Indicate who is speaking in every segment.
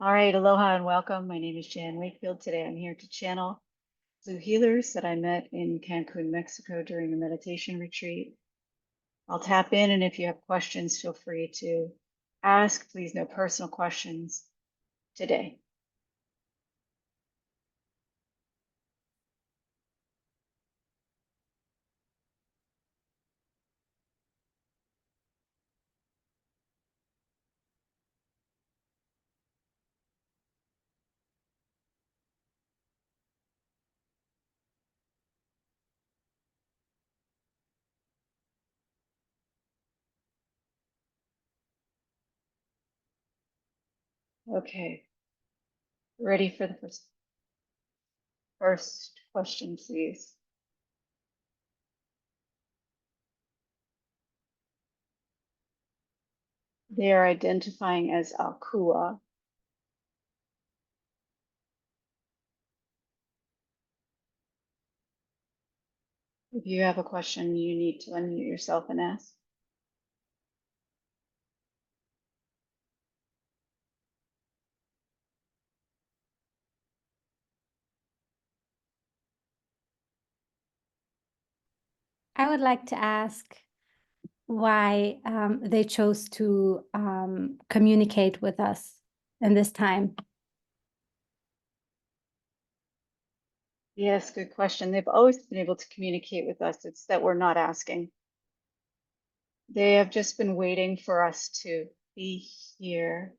Speaker 1: All right, aloha and welcome. My name is Jan Wakefield. Today I'm here to channel blue healers that I met in Cancun, Mexico during a meditation retreat. I'll tap in, and if you have questions, feel free to ask. Please, no personal questions today. Okay, ready for the first question, please. They are identifying as Akua. If you have a question, you need to unmute yourself and ask.
Speaker 2: I would like to ask why they chose to communicate with us in this time.
Speaker 1: Yes, good question. They've always been able to communicate with us. It's that we're not asking. They have just been waiting for us to be here.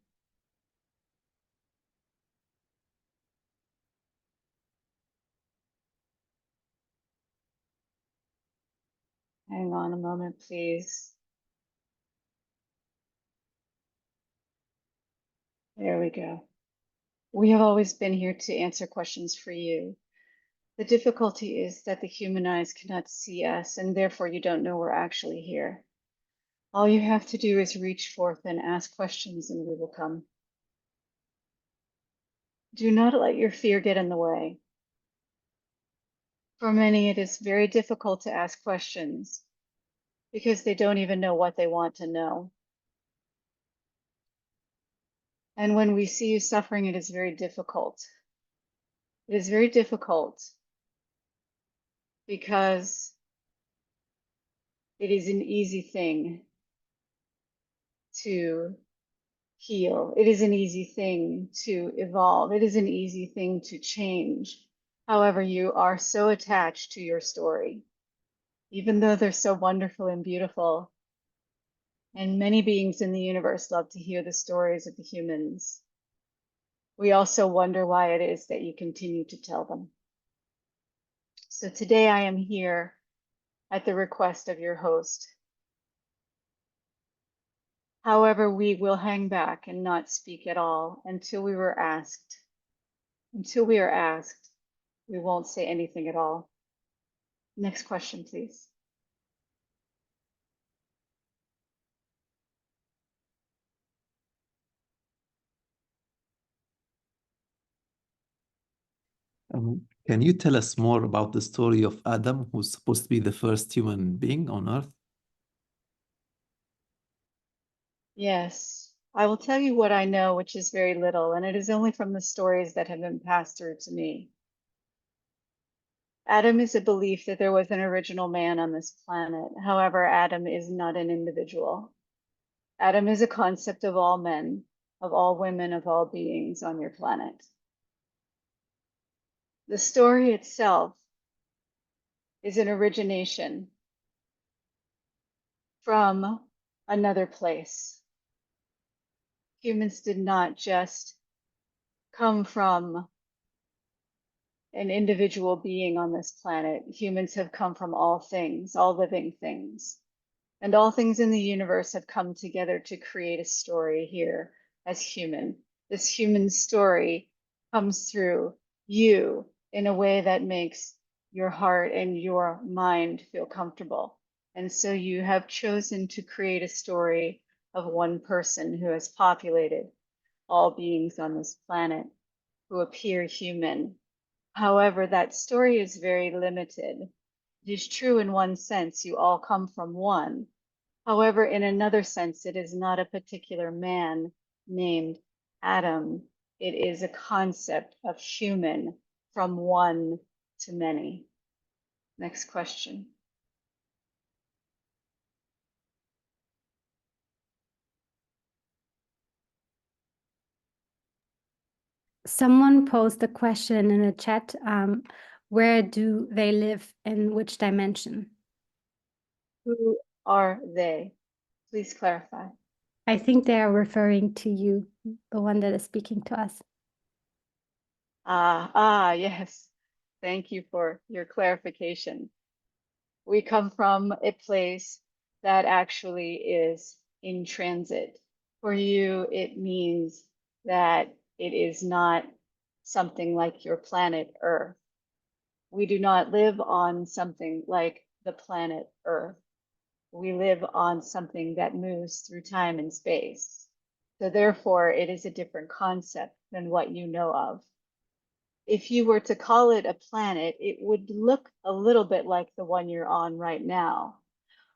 Speaker 1: Hang on a moment, please. There we go. We have always been here to answer questions for you. The difficulty is that the human eyes cannot see us, and therefore you don't know we're actually here. All you have to do is reach forth and ask questions, and we will come. Do not let your fear get in the way. For many, it is very difficult to ask questions because they don't even know what they want to know. And when we see you suffering, it is very difficult. It is very difficult because it is an easy thing to heal. It is an easy thing to evolve. It is an easy thing to change. However, you are so attached to your story, even though they're so wonderful and beautiful. And many beings in the universe love to hear the stories of the humans. We also wonder why it is that you continue to tell them. So today I am here at the request of your host. However, we will hang back and not speak at all until we were asked. Until we are asked, we won't say anything at all. Next question, please.
Speaker 3: Can you tell us more about the story of Adam, who's supposed to be the first human being on Earth?
Speaker 1: Yes, I will tell you what I know, which is very little, and it is only from the stories that have been passed through to me. Adam is a belief that there was an original man on this planet. However, Adam is not an individual. Adam is a concept of all men, of all women, of all beings on your planet. The story itself is an origination from another place. Humans did not just come from an individual being on this planet. Humans have come from all things, all living things. And all things in the universe have come together to create a story here as human. This human story comes through you in a way that makes your heart and your mind feel comfortable. And so you have chosen to create a story of one person who has populated all beings on this planet who appear human. However, that story is very limited. It is true in one sense, you all come from one. However, in another sense, it is not a particular man named Adam. It is a concept of human from one to many. Next question.
Speaker 2: Someone posed a question in the chat. Where do they live, in which dimension?
Speaker 1: Who are they? Please clarify.
Speaker 2: I think they are referring to you, the one that is speaking to us.
Speaker 1: Yes. Thank you for your clarification. We come from a place that actually is in transit. For you, it means that it is not something like your planet Earth. We do not live on something like the planet Earth. We live on something that moves through time and space. So therefore, it is a different concept than what you know of. If you were to call it a planet, it would look a little bit like the one you're on right now,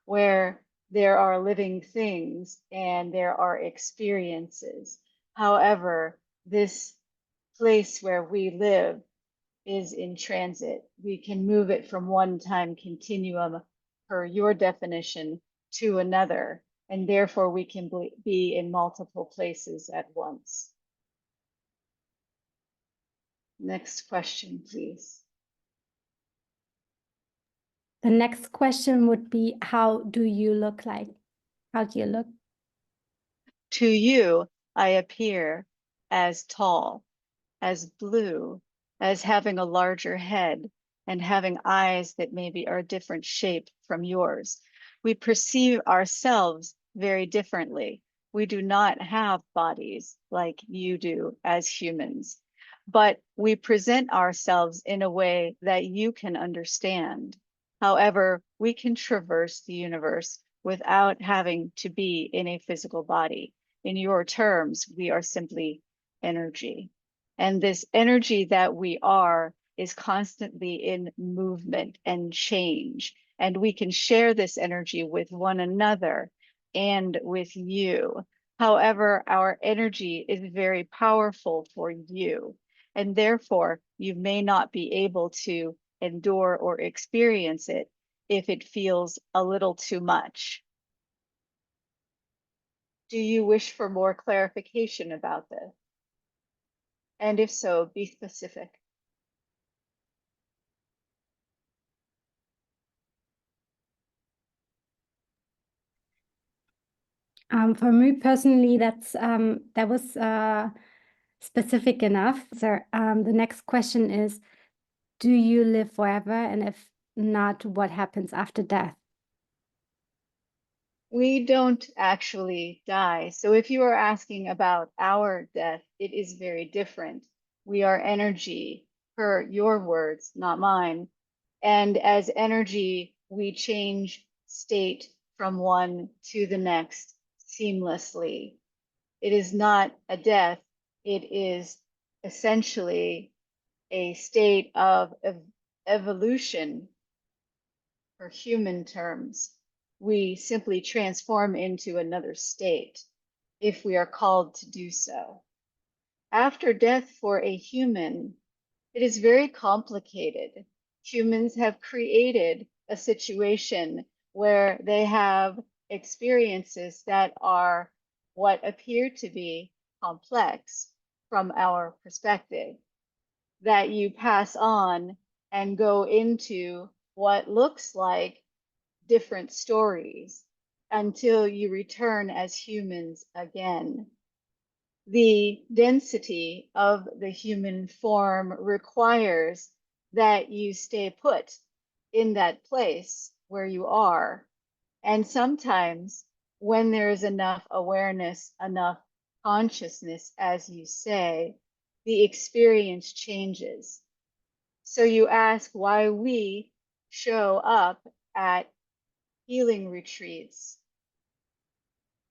Speaker 1: where there are living things and there are experiences. However, this place where we live is in transit. We can move it from one time continuum, per your definition, to another, and therefore we can be in multiple places at once. Next question, please.
Speaker 2: The next question would be, how do you look like? How do you look?
Speaker 1: To you, I appear as tall, as blue, as having a larger head, and having eyes that maybe are a different shape from yours. We perceive ourselves very differently. We do not have bodies like you do as humans, but we present ourselves in a way that you can understand. However, we can traverse the universe without having to be in a physical body. In your terms, we are simply energy. And this energy that we are is constantly in movement and change. And we can share this energy with one another and with you. However, our energy is very powerful for you. And therefore, you may not be able to endure or experience it if it feels a little too much. Do you wish for more clarification about this? And if so, be specific.
Speaker 2: For me personally, that was specific enough. So the next question is, do you live forever? And if not, what happens after death?
Speaker 1: We don't actually die. So if you are asking about our death, it is very different. We are energy, per your words, not mine. And as energy, we change state from one to the next seamlessly. It is not a death. It is essentially a state of evolution for human terms. We simply transform into another state if we are called to do so. After death for a human, it is very complicated. Humans have created a situation where they have experiences that are what appear to be complex from our perspective, that you pass on and go into what looks like different stories until you return as humans again. The density of the human form requires that you stay put in that place where you are. And sometimes when there is enough awareness, enough consciousness, as you say, the experience changes. So you ask why we show up at healing retreats.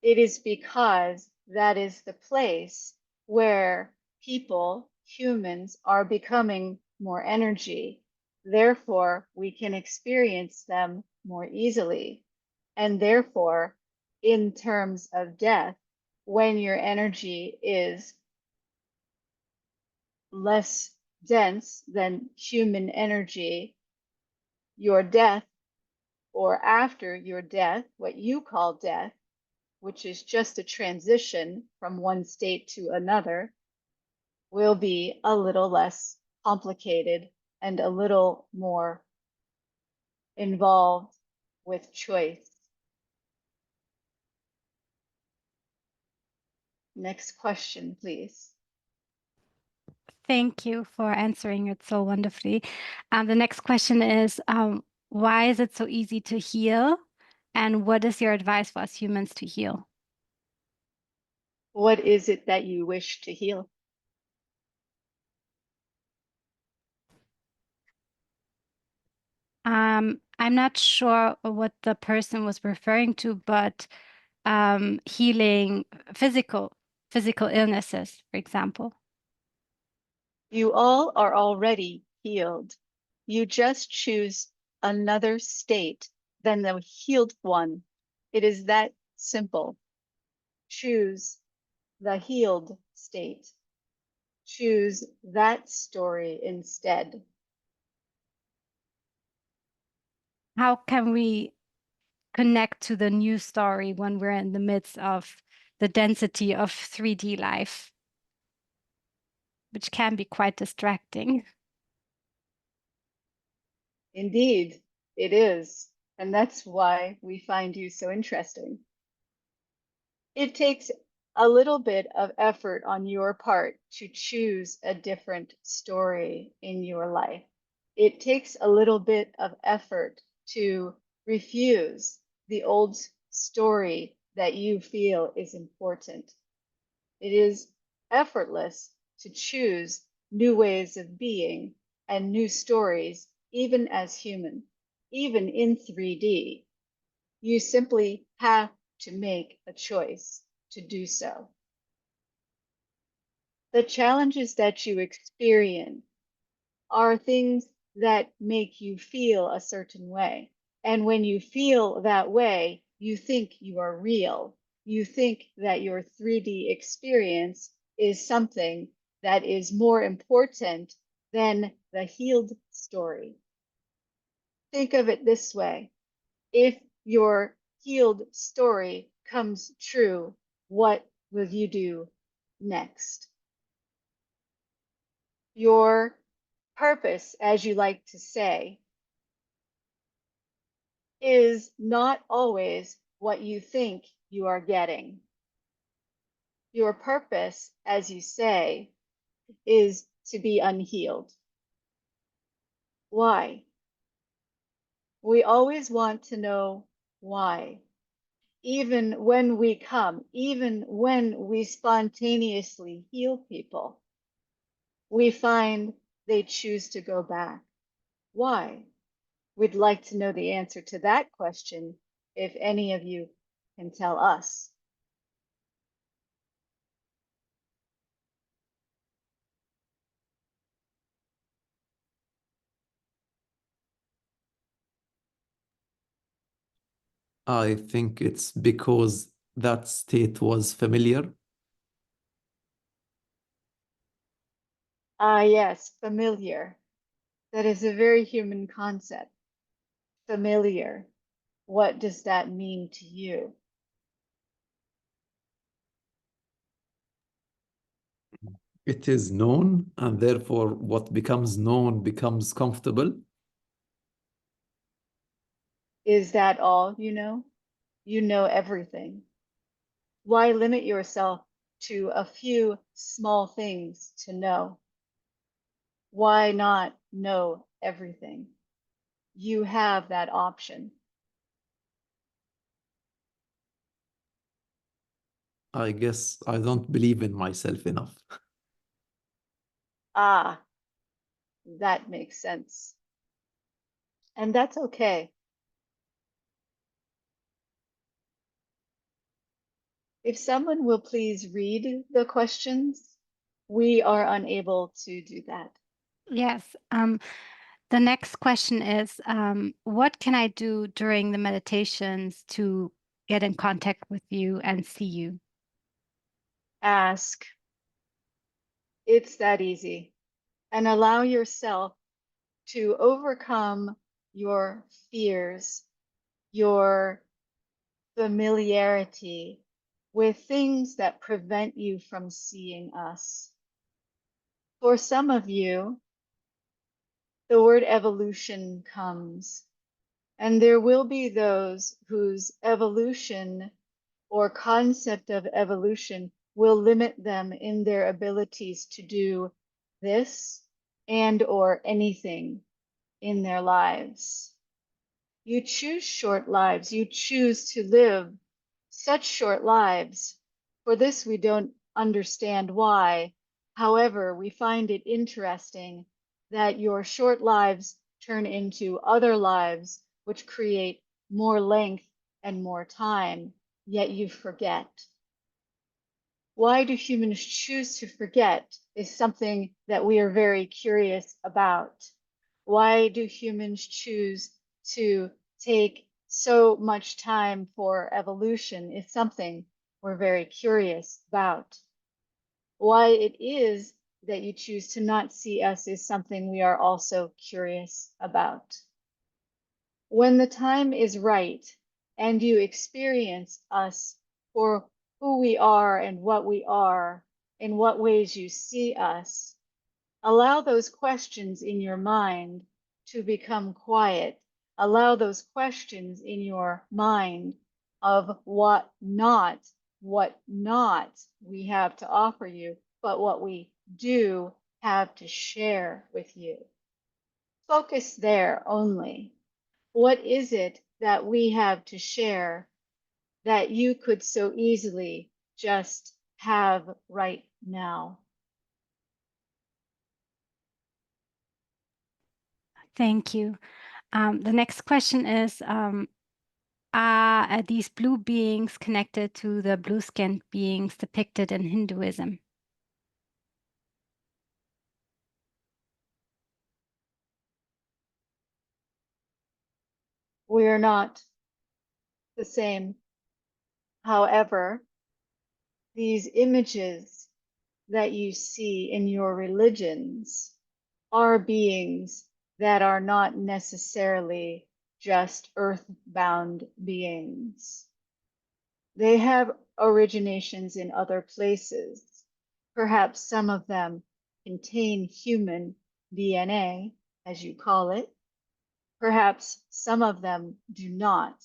Speaker 1: It is because that is the place where people, humans, are becoming more energy. Therefore, we can experience them more easily. And therefore, in terms of death, when your energy is less dense than human energy, your death, or after your death, what you call death, which is just a transition from one state to another, will be a little less complicated and a little more involved with choice. Next question, please.
Speaker 2: Thank you for answering it so wonderfully. The next question is, why is it so easy to heal? And what is your advice for us humans to heal?
Speaker 1: What is it that you wish to heal?
Speaker 2: I'm not sure what the person was referring to, but healing physical illnesses, for example.
Speaker 1: You all are already healed. You just choose another state than the healed one. It is that simple. Choose the healed state. Choose that story instead.
Speaker 2: How can we connect to the new story when we're in the midst of the density of 3D life, which can be quite distracting?
Speaker 1: Indeed, it is. And that's why we find you so interesting. It takes a little bit of effort on your part to choose a different story in your life. It takes a little bit of effort to refuse the old story that you feel is important. It is effortless to choose new ways of being and new stories, even as human, even in 3D. You simply have to make a choice to do so. The challenges that you experience are things that make you feel a certain way. And when you feel that way, you think you are real. You think that your 3D experience is something that is more important than the healed story. Think of it this way. If your healed story comes true, what will you do next? Your purpose, as you like to say, is not always what you think you are getting. Your purpose, as you say, is to be unhealed. Why? We always want to know why. Even when we come, even when we spontaneously heal people, we find they choose to go back. Why? We'd like to know the answer to that question if any of you can tell us.
Speaker 3: I think it's because that state was familiar.
Speaker 1: Ah, yes, familiar. That is a very human concept. Familiar. What does that mean to you?
Speaker 3: It is known, and therefore what becomes known becomes comfortable.
Speaker 1: Is that all you know? You know everything. Why limit yourself to a few small things to know? Why not know everything? You have that option.
Speaker 3: I guess I don't believe in myself enough.
Speaker 1: Ah, that makes sense. And that's okay. If someone will please read the questions, we are unable to do that.
Speaker 2: Yes. The next question is, what can I do during the meditations to get in contact with you and see you?
Speaker 1: Ask. It's that easy. and allow yourself to overcome your fears, your familiarity with things that prevent you from seeing us. For some of you, the word evolution comes, and there will be those whose evolution or concept of evolution will limit them in their abilities to do this and or anything in their lives. You choose short lives. You choose to live such short lives. For this, we don't understand why. However, we find it interesting that your short lives turn into other lives, which create more length and more time, yet you forget. Why do humans choose to forget is something that we are very curious about. Why do humans choose to take so much time for evolution is something we're very curious about. Why it is that you choose to not see us is something we are also curious about. When the time is right and you experience us for who we are and what we are, in what ways you see us, allow those questions in your mind to become quiet. Allow those questions in your mind of what not we have to offer you, but what we do have to share with you. Focus there only. What is it that we have to share that you could so easily just have right now?
Speaker 2: Thank you. The next question is, are these blue beings connected to the blue-skinned beings depicted in Hinduism?
Speaker 1: We are not the same. However, these images that you see in your religions are beings that are not necessarily just earthbound beings. They have originations in other places. Perhaps some of them contain human DNA, as you call it. Perhaps some of them do not,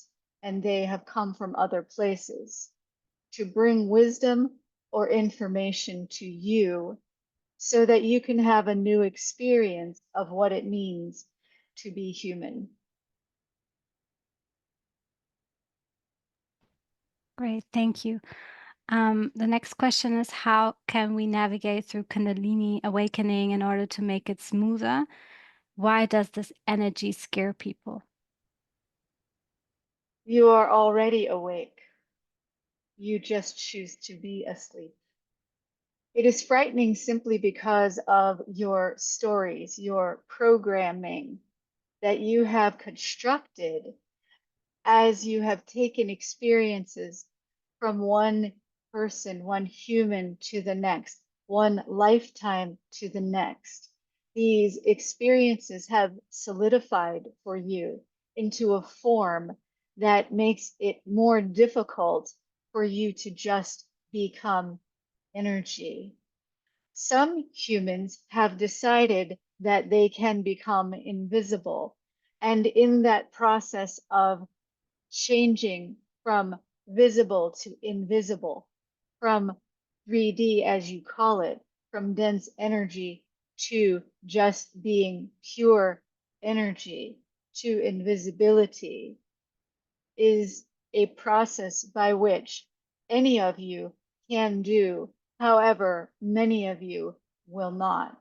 Speaker 1: and they have come from other places to bring wisdom or information to you so that you can have a new experience of what it means to be human.
Speaker 2: Great, thank you. The next question is, how can we navigate through Kundalini awakening in order to make it smoother? Why does this energy scare people?
Speaker 1: You are already awake. You just choose to be asleep. It is frightening simply because of your stories, your programming that you have constructed as you have taken experiences from one person, one human to the next, one lifetime to the next. These experiences have solidified for you into a form that makes it more difficult for you to just become energy. Some humans have decided that they can become invisible, and in that process of changing from visible to invisible, from 3D, as you call it, from dense energy to just being pure energy to invisibility, is a process by which any of you can do. However, many of you will not.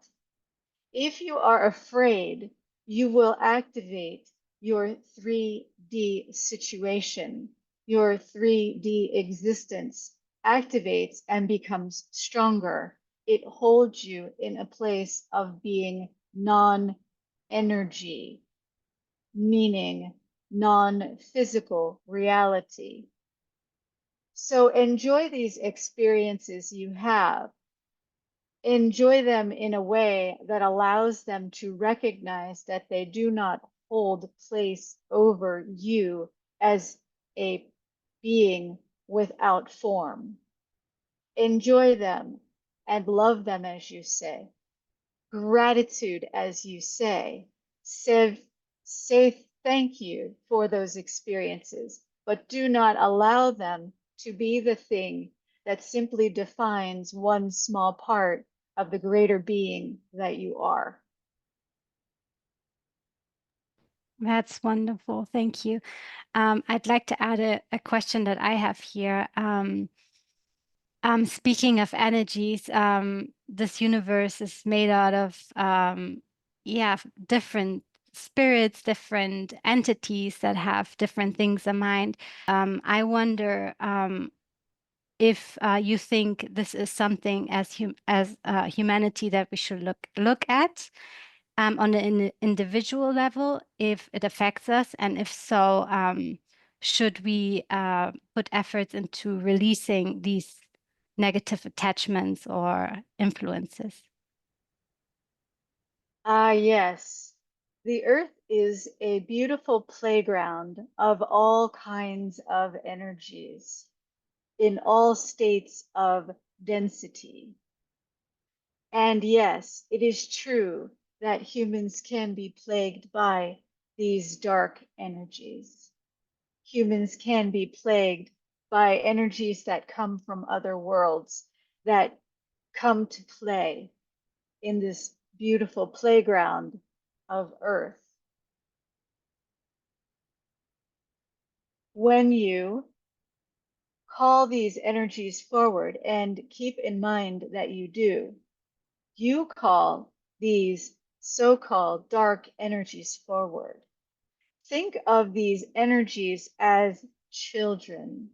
Speaker 1: If you are afraid, you will activate your 3D situation. Your 3D existence activates and becomes stronger. It holds you in a place of being non-energy, meaning non-physical reality. So enjoy these experiences you have. Enjoy them in a way that allows them to recognize that they do not hold place over you as a being without form. Enjoy them and love them as you say. Gratitude as you say. Say thank you for those experiences, but do not allow them to be the thing that simply defines one small part of the greater being that you are.
Speaker 2: That's wonderful. Thank you. I'd like to add a question that I have here. Speaking of energies, this universe is made out of different spirits, different entities that have different things in mind. I wonder if you think this is something as humanity that we should look at on an individual level, if it affects us, and if so, should we put efforts into releasing these negative attachments or influences?
Speaker 1: Yes. The earth is a beautiful playground of all kinds of energies in all states of density. And yes, it is true that humans can be plagued by these dark energies. Humans can be plagued by energies that come from other worlds that come to play in this beautiful playground of Earth. When you call these energies forward, and keep in mind that you call these so-called dark energies forward. Think of these energies as children.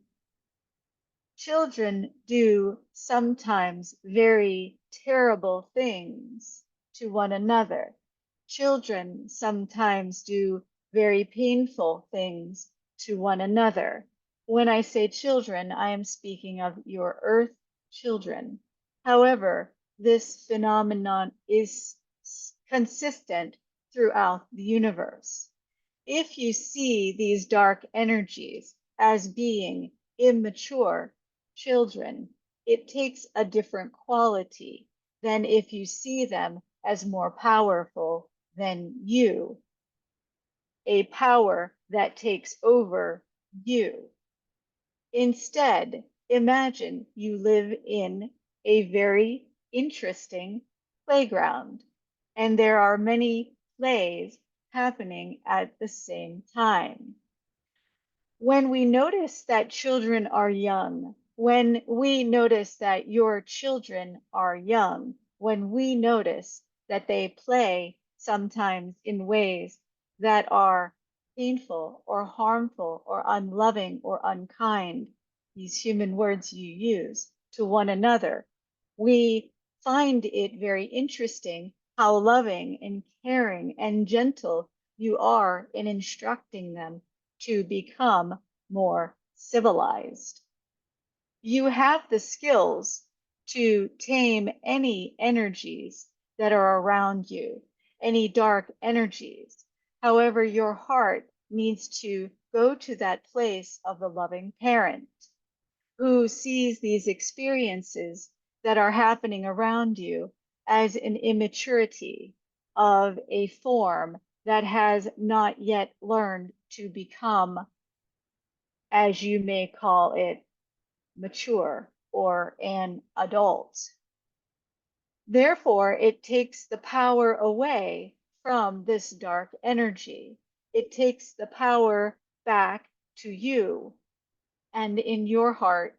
Speaker 1: Children do sometimes very terrible things to one another. Children sometimes do very painful things to one another. When I say children, I am speaking of your earth children. However, this phenomenon is consistent throughout the universe. If you see these dark energies as being immature children, it takes a different quality than if you see them as more powerful than you, a power that takes over you. Instead, imagine you live in a very interesting playground, and there are many plays happening at the same time. When we notice that children are young, when we notice that your children are young, when we notice that they play sometimes in ways that are painful or harmful or unloving or unkind, these human words you use, to one another, we find it very interesting how loving and caring and gentle you are in instructing them to become more civilized. You have the skills to tame any energies that are around you, any dark energies. However, your heart needs to go to that place of the loving parent who sees these experiences that are happening around you as an immaturity of a form that has not yet learned to become, as you may call it, mature or an adult. Therefore, it takes the power away from this dark energy. It takes the power back to you. And in your heart,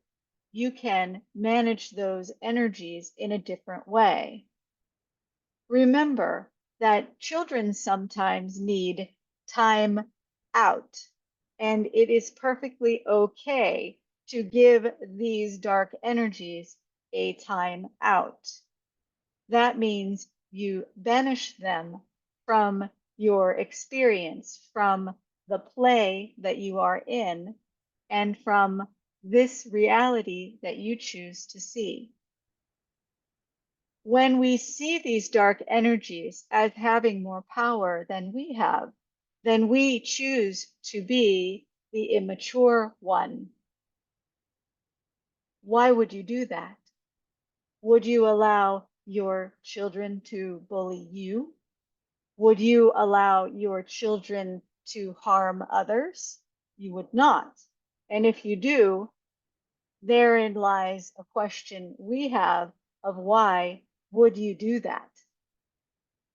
Speaker 1: you can manage those energies in a different way. Remember that children sometimes need time out, and it is perfectly okay to give these dark energies a time out. That means you banish them from your experience, from the play that you are in, and from this reality that you choose to see. When we see these dark energies as having more power than we have, then we choose to be the immature one. Why would you do that? Would you allow your children to bully you? Would you allow your children to harm others? You would not. And if you do, therein lies a question we have of why would you do that?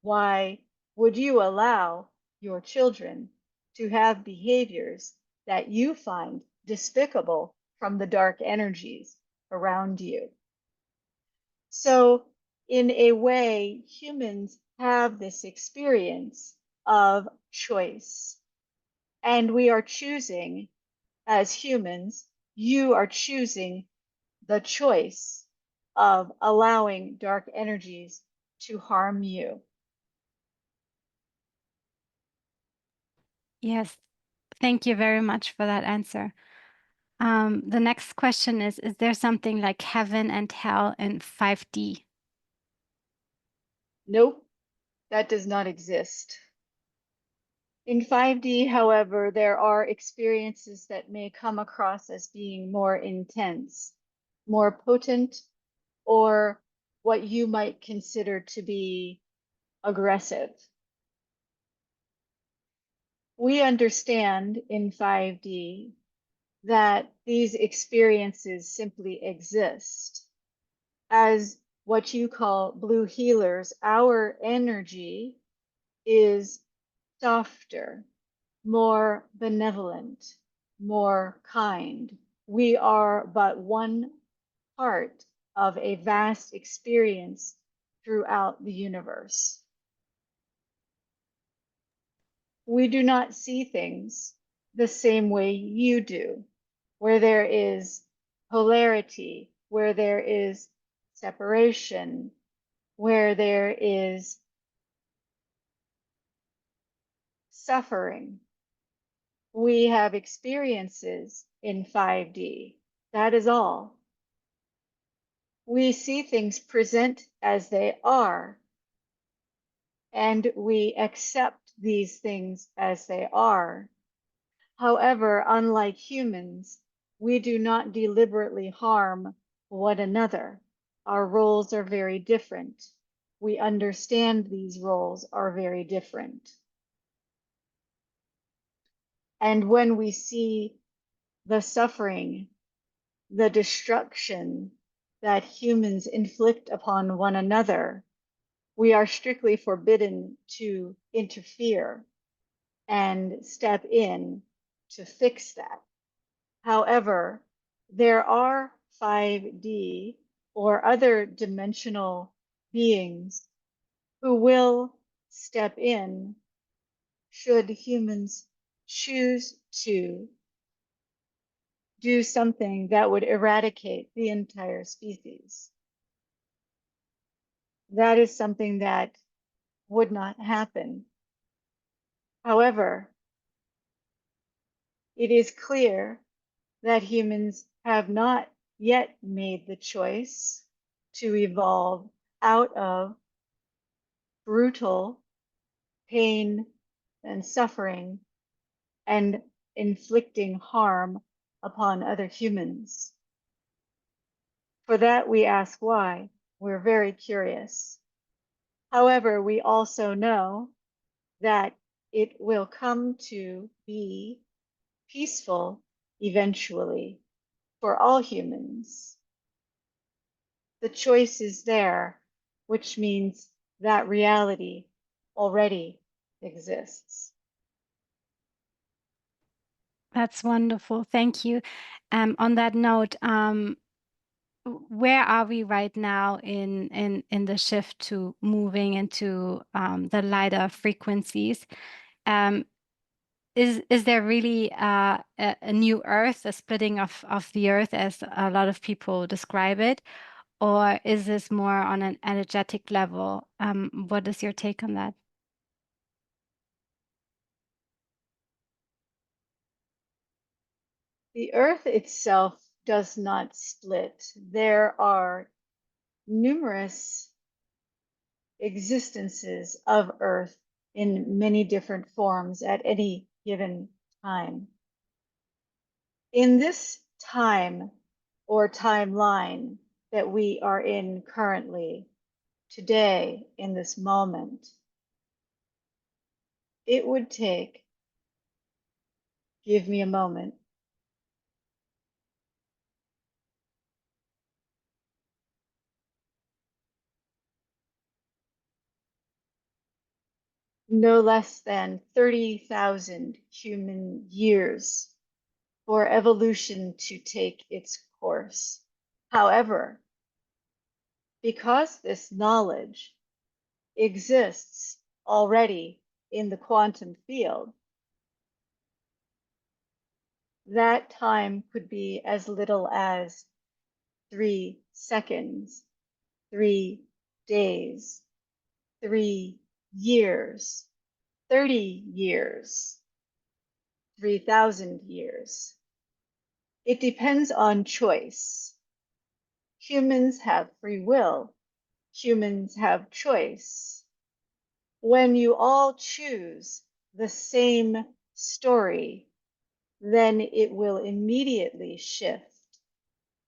Speaker 1: Why would you allow your children to have behaviors that you find despicable from the dark energies around you? So, in a way, humans have this experience of choice. And we are choosing, as humans, you are choosing the choice of allowing dark energies to harm you.
Speaker 2: Yes, thank you very much for that answer. The next question is there something like heaven and hell in 5D?
Speaker 1: Nope, that does not exist. In 5D, however, there are experiences that may come across as being more intense, more potent, or what you might consider to be aggressive. We understand in 5D that these experiences simply exist. As what you call blue healers, our energy is softer, more benevolent, more kind. We are but one part of a vast experience throughout the universe. We do not see things the same way you do, where there is polarity, where there is separation, where there is suffering. We have experiences in 5D. That is all. We see things present as they are, and we accept these things as they are. However, unlike humans, we do not deliberately harm one another. Our roles are very different. We understand these roles are very different. And when we see the suffering, the destruction that humans inflict upon one another, we are strictly forbidden to interfere and step in to fix that. However, there are 5D or other dimensional beings who will step in should humans choose to do something that would eradicate the entire species. That is something that would not happen. However, it is clear that humans have not yet made the choice to evolve out of brutal pain and suffering and inflicting harm upon other humans. For that, we ask why. We're very curious. However, we also know that it will come to be peaceful eventually for all humans. The choice is there, which means that reality already exists.
Speaker 2: That's wonderful. Thank you. On that note, where are we right now in the shift to moving into the lighter frequencies? Is there really a new Earth, a splitting of the Earth as a lot of people describe it? Or is this more on an energetic level? What is your take on that?
Speaker 1: The earth itself does not split. There are numerous existences of Earth in many different forms at any given time. In this time or timeline that we are in currently, today, in this moment, it would take, give me a moment, no less than 30,000 human years for evolution to take its course. However, because this knowledge exists already in the quantum field, that time could be as little as 3 seconds, 3 days, 3 years, 30 years, 3,000 years. It depends on choice. Humans have free will. Humans have choice. When you all choose the same story, then it will immediately shift,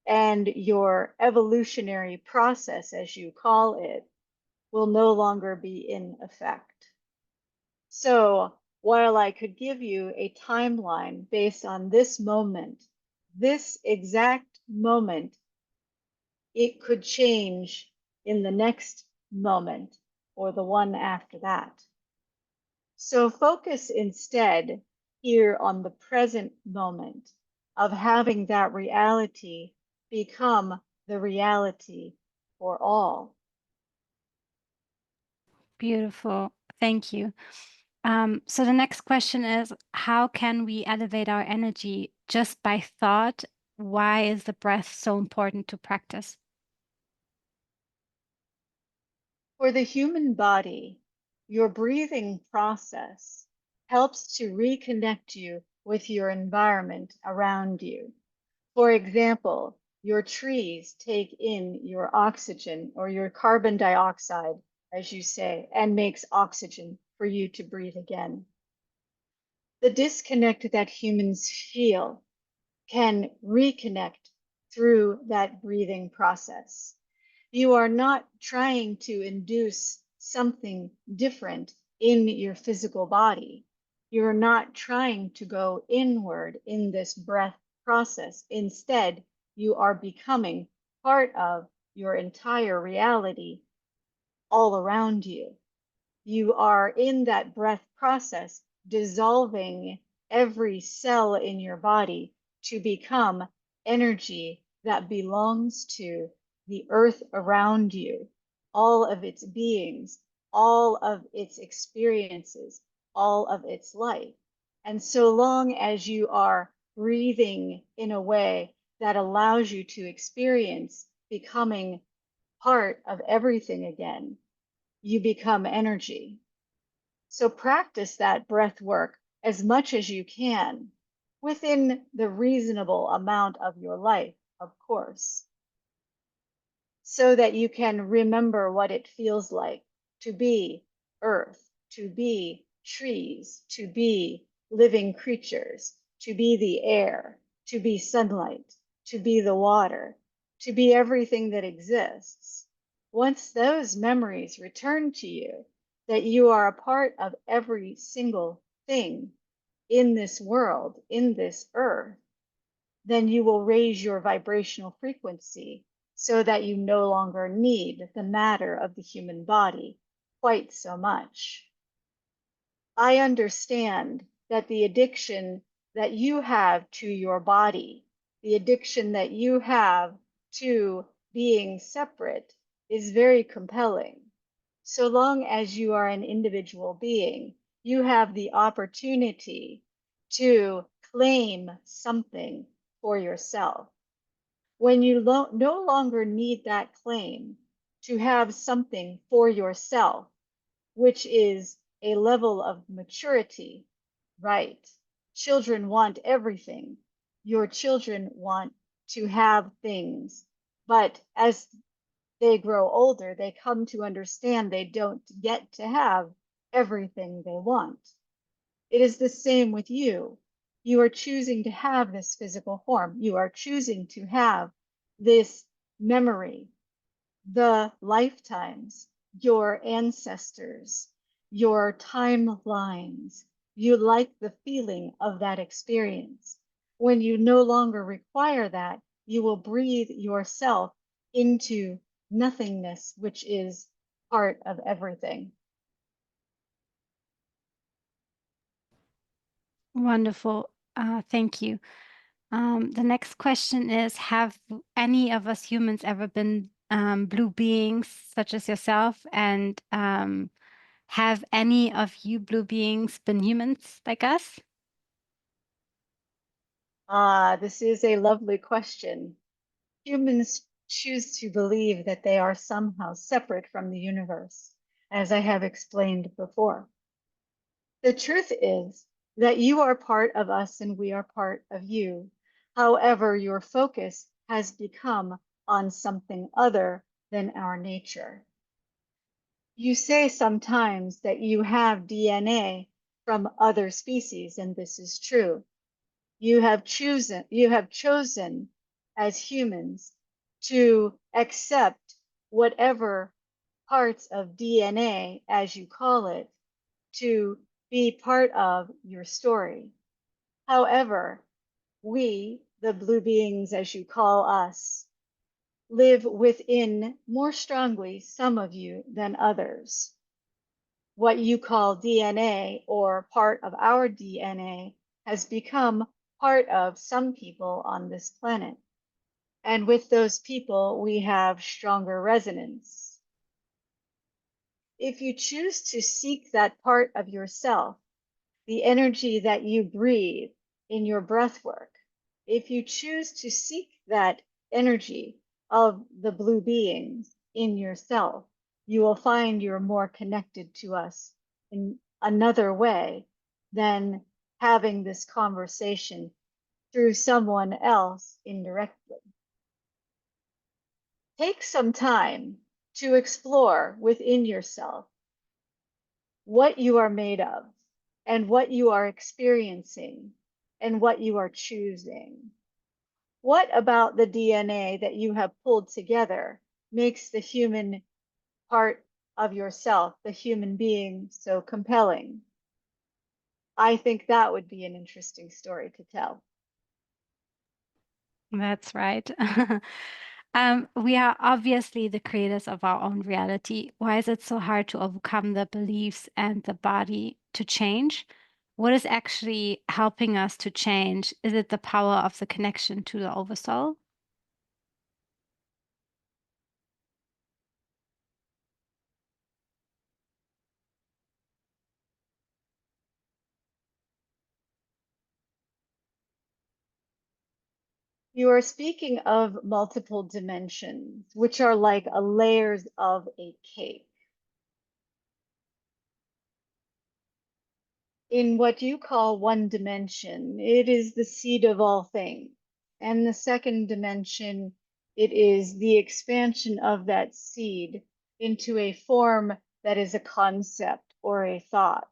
Speaker 1: and your evolutionary process, as you call it, will no longer be in effect. So while I could give you a timeline based on this moment, this exact moment, it could change in the next moment or the one after that. So focus instead here on the present moment of having that reality become the reality for all.
Speaker 2: Beautiful. Thank you. So the next question is, how can we elevate our energy just by thought? Why is the breath so important to practice?
Speaker 1: For the human body, your breathing process helps to reconnect you with your environment around you. For example, your trees take in your oxygen or your carbon dioxide, as you say, and makes oxygen for you to breathe again. The disconnect that humans feel can reconnect through that breathing process. You are not trying to induce something different in your physical body. You're not trying to go inward in this breath process. Instead, you are becoming part of your entire reality all around you. You are in that breath process, dissolving every cell in your body to become energy that belongs to the earth around you, all of its beings, all of its experiences, all of its life. And so long as you are breathing in a way that allows you to experience becoming part of everything again, you become energy. So practice that breath work as much as you can within the reasonable amount of your life, of course, so that you can remember what it feels like to be earth, to be trees, to be living creatures, to be the air, to be sunlight, to be the water, to be everything that exists. Once those memories return to you, that you are a part of every single thing in this world, in this earth, then you will raise your vibrational frequency so that you no longer need the matter of the human body quite so much. I understand that the addiction that you have to your body, the addiction that you have to being separate, is very compelling. So long as you are an individual being, you have the opportunity to claim something for yourself. When you no longer need that claim to have something for yourself, which is a level of maturity, right? Children want everything. Your children want to have things, but as they grow older, they come to understand they don't get to have everything they want. It is the same with you. You are choosing to have this physical form. You are choosing to have this memory, the lifetimes, your ancestors, your timelines. You like the feeling of that experience. When you no longer require that, you will breathe yourself into nothingness, which is part of everything.
Speaker 2: Wonderful. Thank you. The next question is, have any of us humans ever been blue beings such as yourself? And have any of you blue beings been humans like us?
Speaker 1: This is a lovely question. Humans choose to believe that they are somehow separate from the universe, as I have explained before. The truth is that you are part of us and we are part of you. However, your focus has become on something other than our nature. You say sometimes that you have DNA from other species, and this is true. You have chosen as humans to accept whatever parts of DNA, as you call it, to be part of your story. However, we, the blue beings, as you call us, live within more strongly some of you than others. What you call DNA or part of our DNA has become part of some people on this planet. And with those people, we have stronger resonance. If you choose to seek that part of yourself, the energy that you breathe in your breath work, if you choose to seek that energy of the blue beings in yourself, you will find you're more connected to us in another way than having this conversation through someone else indirectly. Take some time to explore within yourself what you are made of and what you are experiencing and what you are choosing. What about the DNA that you have pulled together makes the human part of yourself, the human being, so compelling? I think that would be an interesting story to tell.
Speaker 2: That's right. We are obviously the creators of our own reality. Why is it so hard to overcome the beliefs and the body to change? What is actually helping us to change? Is it the power of the connection to the oversoul?
Speaker 1: You are speaking of multiple dimensions, which are like layers of a cake. In what you call one dimension, it is the seed of all things. And the second dimension, it is the expansion of that seed into a form that is a concept or a thought.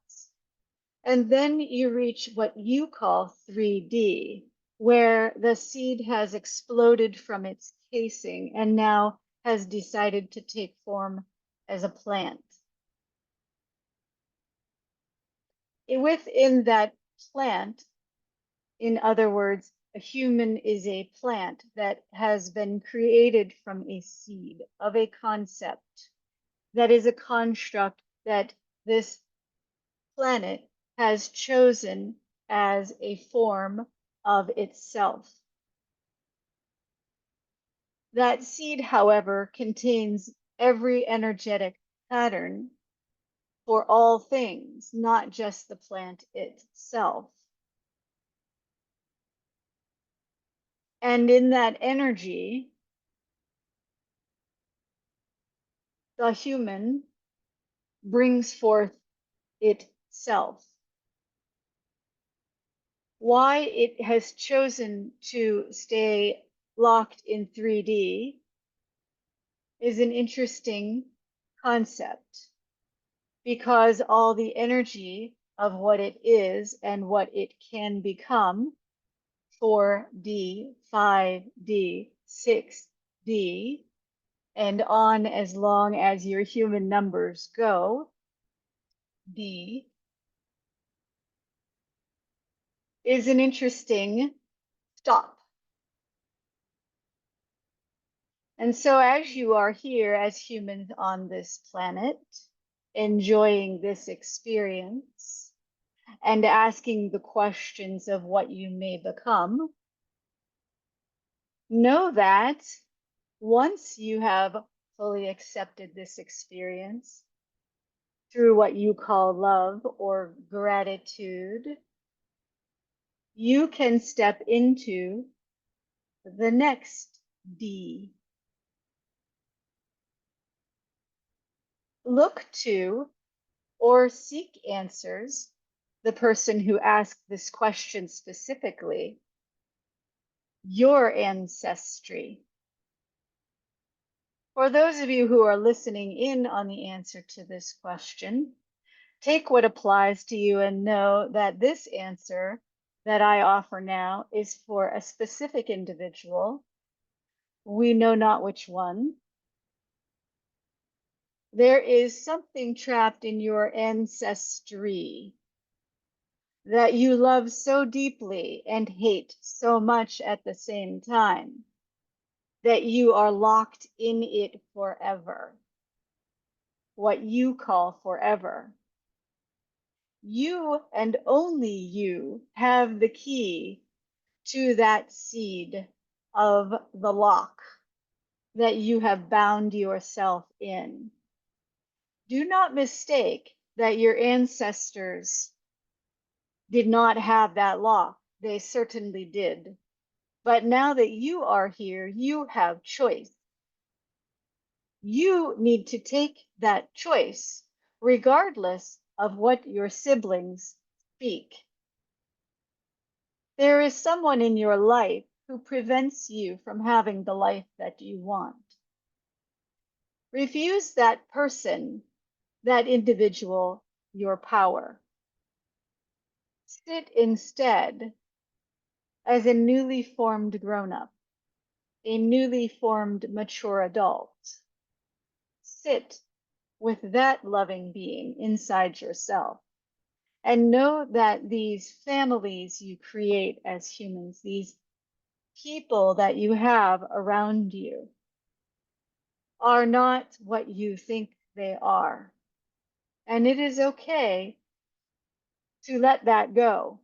Speaker 1: And then you reach what you call 3D, where the seed has exploded from its casing and now has decided to take form as a plant. Within that plant, in other words, a human is a plant that has been created from a seed of a concept that is a construct that this planet has chosen as a form of itself. That seed, however, contains every energetic pattern for all things, not just the plant itself. And in that energy, the human brings forth itself. Why it has chosen to stay locked in 3D is an interesting concept because all the energy of what it is and what it can become, 4D, 5D, 6D, and on as long as your human numbers go, D, is an interesting stop. And so as you are here as humans on this planet, enjoying this experience and asking the questions of what you may become, know that once you have fully accepted this experience through what you call love or gratitude, you can step into the next D. Look to or seek answers, the person who asked this question specifically, your ancestry. For those of you who are listening in on the answer to this question, take what applies to you and know that this answer that I offer now is for a specific individual. We know not which one. There is something trapped in your ancestry that you love so deeply and hate so much at the same time that you are locked in it forever. What you call forever. You and only you have the key to that seed of the lock that you have bound yourself in. Do not mistake that your ancestors did not have that lock. They certainly did. But now that you are here, you have choice. You need to take that choice, regardless of what your siblings speak. There is someone in your life who prevents you from having the life that you want. Refuse that person, that individual, your power. Sit instead as a newly formed grown-up, a newly formed mature adult. Sit with that loving being inside yourself and know that these families you create as humans, these people that you have around you, are not what you think they are. And it is okay to let that go.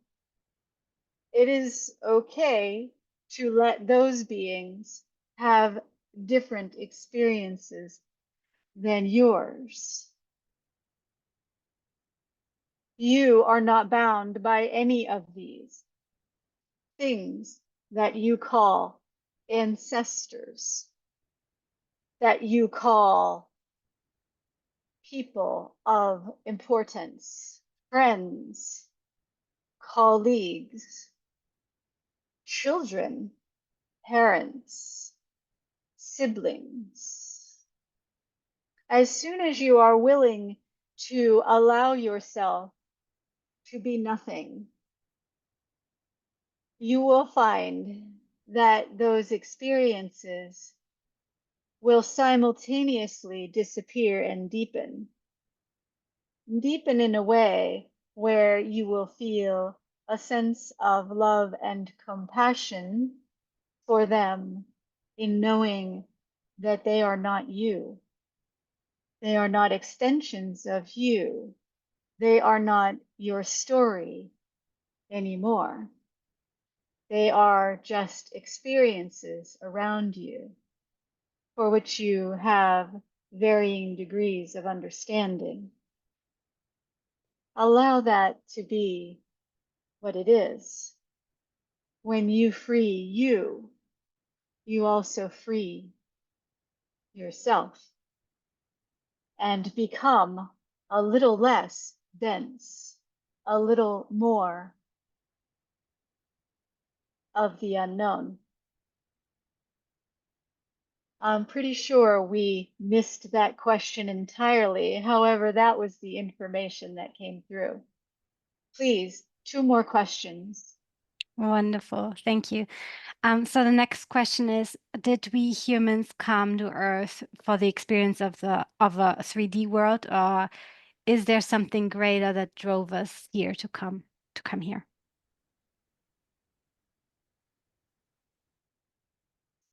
Speaker 1: It is okay to let those beings have different experiences than yours. You are not bound by any of these things that you call ancestors, that you call people of importance, friends, colleagues, children, parents, siblings. As soon as you are willing to allow yourself to be nothing, you will find that those experiences will simultaneously disappear and deepen. Deepen in a way where you will feel a sense of love and compassion for them in knowing that they are not you. They are not extensions of you. They are not your story anymore. They are just experiences around you for which you have varying degrees of understanding. Allow that to be what it is. When you free you, you also free yourself and become a little less dense, a little more of the unknown. I'm pretty sure we missed that question entirely. However, that was the information that came through. Please, 2 more questions.
Speaker 2: Wonderful. Thank you. So the next question is, did we humans come to Earth for the experience of a 3D world, or is there something greater that drove us here to come here?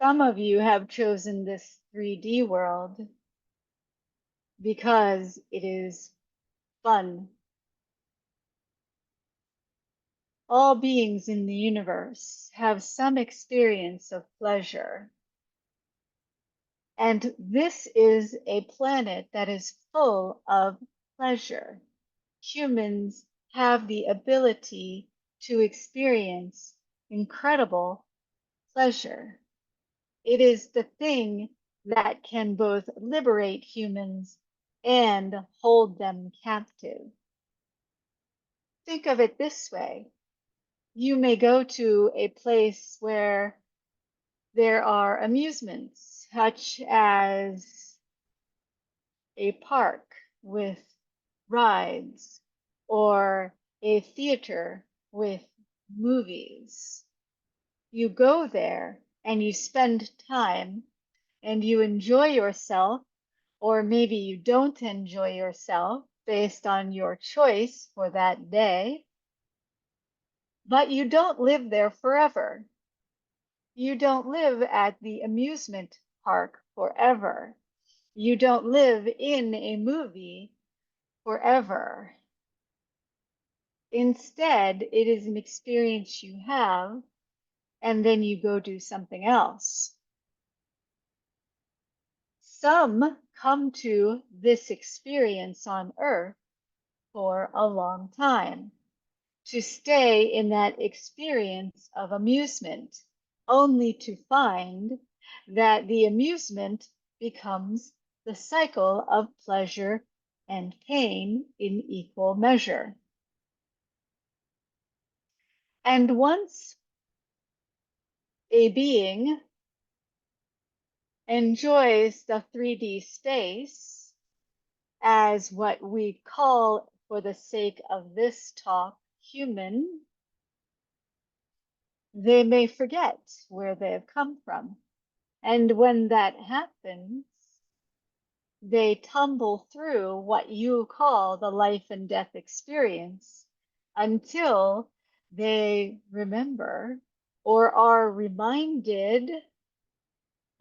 Speaker 1: Some of you have chosen this 3D world because it is fun. All beings in the universe have some experience of pleasure. And this is a planet that is full of pleasure. Humans have the ability to experience incredible pleasure. It is the thing that can both liberate humans and hold them captive. Think of it this way. You may go to a place where there are amusements, such as a park with rides or a theater with movies. You go there and you spend time and you enjoy yourself, or maybe you don't enjoy yourself based on your choice for that day, but you don't live there forever. You don't live at the amusement park forever. You don't live in a movie forever. Instead, it is an experience you have, and then you go do something else. Some come to this experience on Earth for a long time, to stay in that experience of amusement, only to find that the amusement becomes the cycle of pleasure and pain in equal measure. And once a being enjoys the 3D space as what we call, for the sake of this talk, human, they may forget where they have come from. And when that happens, they tumble through what you call the life and death experience until they remember or are reminded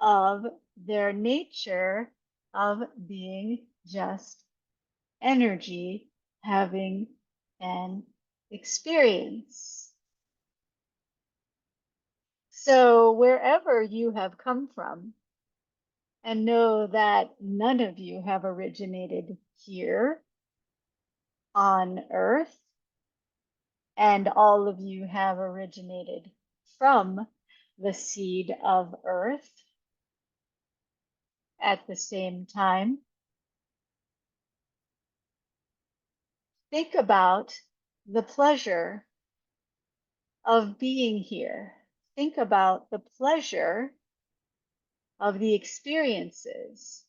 Speaker 1: of their nature of being just energy having an experience. So wherever you have come from, and know that none of you have originated here on Earth, and all of you have originated from the seed of Earth at the same time. Think about the pleasure of being here. Think about the pleasure of the experiences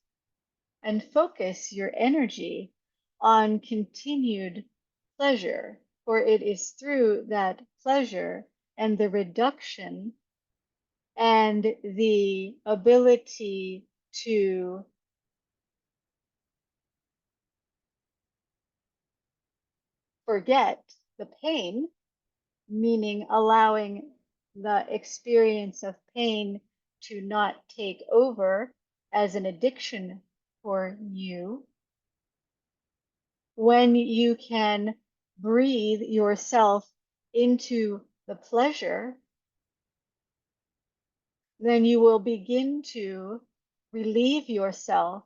Speaker 1: and focus your energy on continued pleasure, for it is through that pleasure and the reduction and the ability to forget the pain, meaning allowing the experience of pain to not take over as an addiction for you. When you can breathe yourself into the pleasure, then you will begin to relieve yourself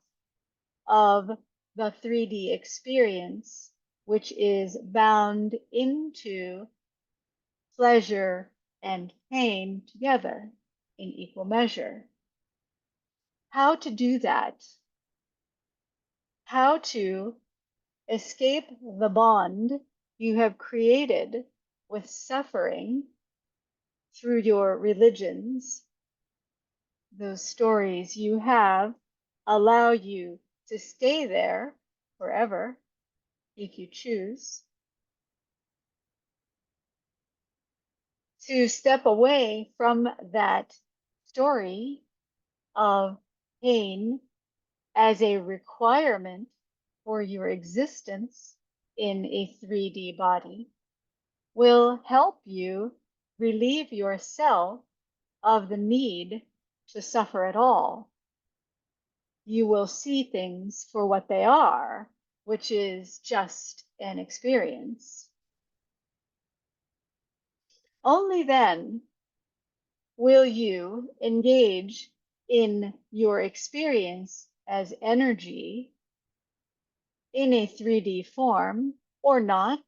Speaker 1: of the 3D experience, which is bound into pleasure and pain together in equal measure. How to do that? How to escape the bond you have created with suffering through your religions those stories you have allow you to stay there forever if you choose, to step away from that story of pain as a requirement for your existence in a 3D body will help you relieve yourself of the need to suffer at all. You will see things for what they are, which is just an experience. Only then will you engage in your experience as energy in a 3D form or not.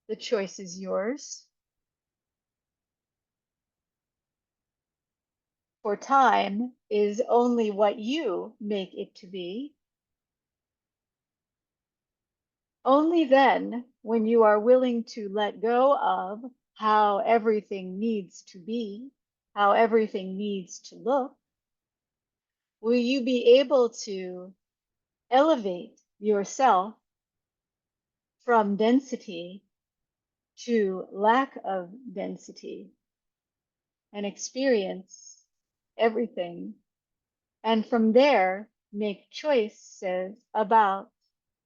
Speaker 1: The choice is yours. For time is only what you make it to be. Only then, when you are willing to let go of how everything needs to be, how everything needs to look, will you be able to elevate yourself from density to lack of density and experience everything. And from there, make choices about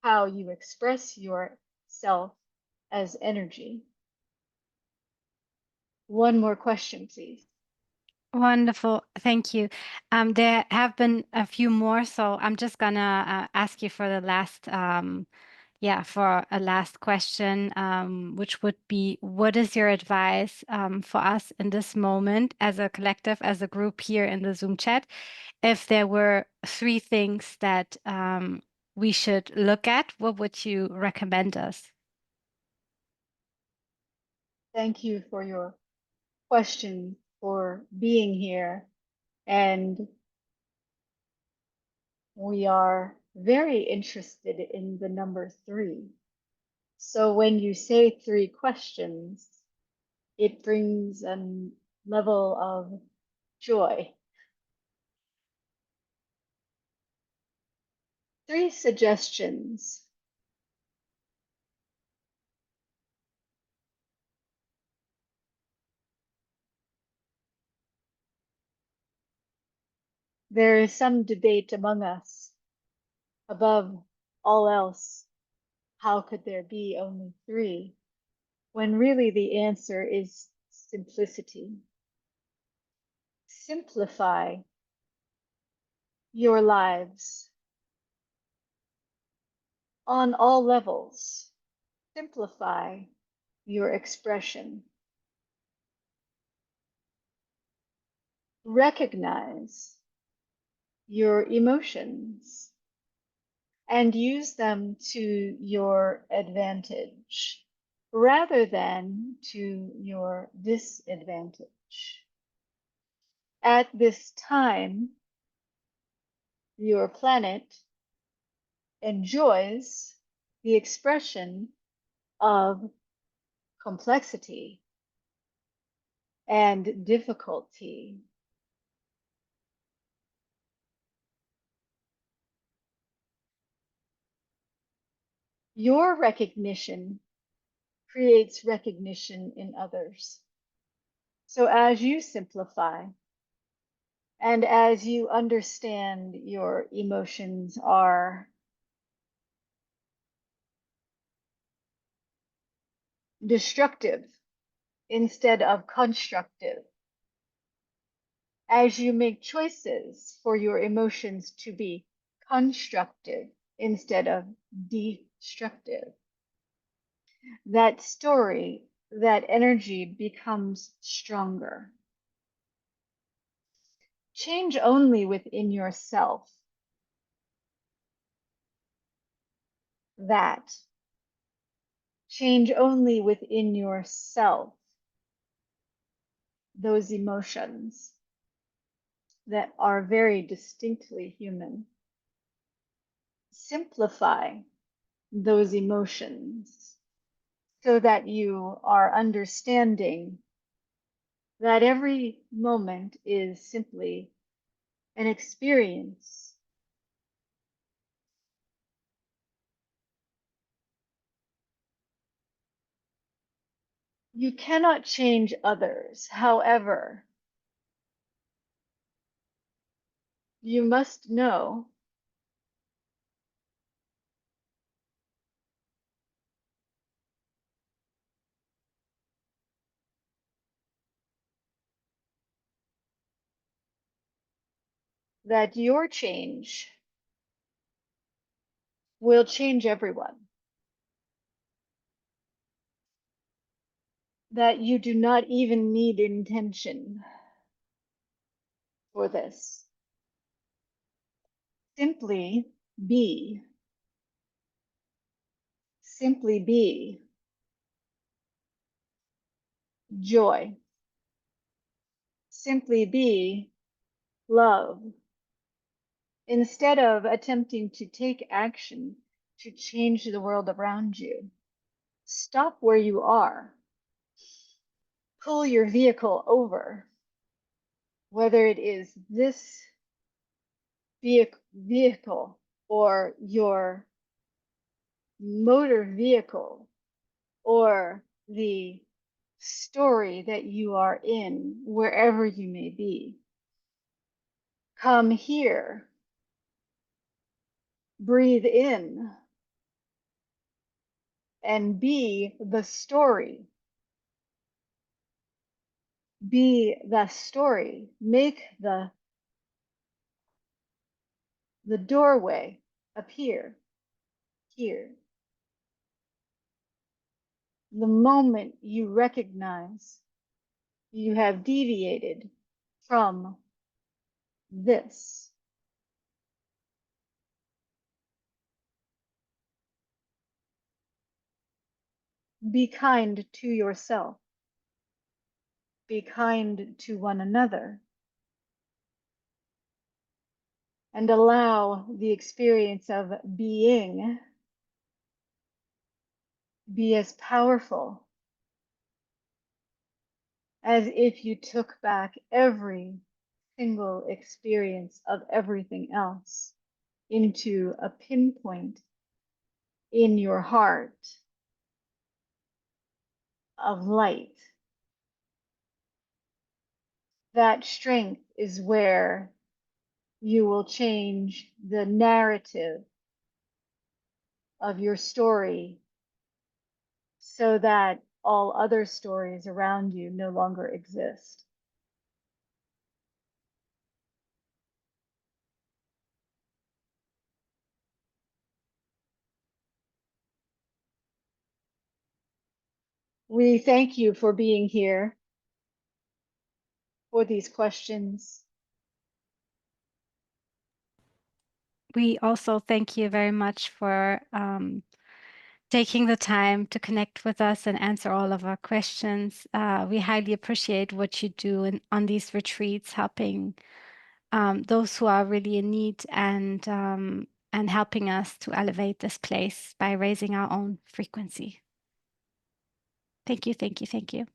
Speaker 1: how you express yourself as energy. One more question, please.
Speaker 2: Wonderful. Thank you. There have been a few more, so I'm just gonna ask you for the last, for a last question, which would be, what is your advice for us in this moment as a collective, as a group here in the Zoom chat? If there were 3 things that we should look at, what would you recommend us?
Speaker 1: Thank you for your question, for being here. And we are very interested in the number 3. So when you say 3 questions, it brings a level of joy. 3 suggestions. There is some debate among us. Above all else, how could there be only 3? When really the answer is simplicity. Simplify your lives on all levels. Simplify your expression. Recognize your emotions and use them to your advantage rather than to your disadvantage. At this time, your planet enjoys the expression of complexity and difficulty. Your recognition creates recognition in others. So as you simplify and as you understand your emotions are destructive instead of constructive, as you make choices for your emotions to be constructive instead of destructive, that story, that energy becomes stronger. Change only within yourself. That. Change only within yourself those emotions that are very distinctly human. Simplify those emotions so that you are understanding that every moment is simply an experience. You cannot change others. However, you must know that your change will change everyone. That you do not even need intention for this. Simply be. Simply be. Joy. Simply be love. Instead of attempting to take action to change the world around you, stop where you are. Pull your vehicle over, whether it is this vehicle or your motor vehicle or the story that you are in, wherever you may be. Come here, breathe in, and be the story. Be the story. Make the doorway appear here. The moment you recognize you have deviated from this, be kind to yourself. Be kind to one another. And allow the experience of being be as powerful as if you took back every single experience of everything else into a pinpoint in your heart of light. That strength is where you will change the narrative of your story so that all other stories around you no longer exist. We thank you for being here, for these questions.
Speaker 2: We also thank you very much for taking the time to connect with us and answer all of our questions. We highly appreciate what you do on these retreats, helping those who are really in need and helping us to elevate this place by raising our own frequency. Thank you, thank you, thank you.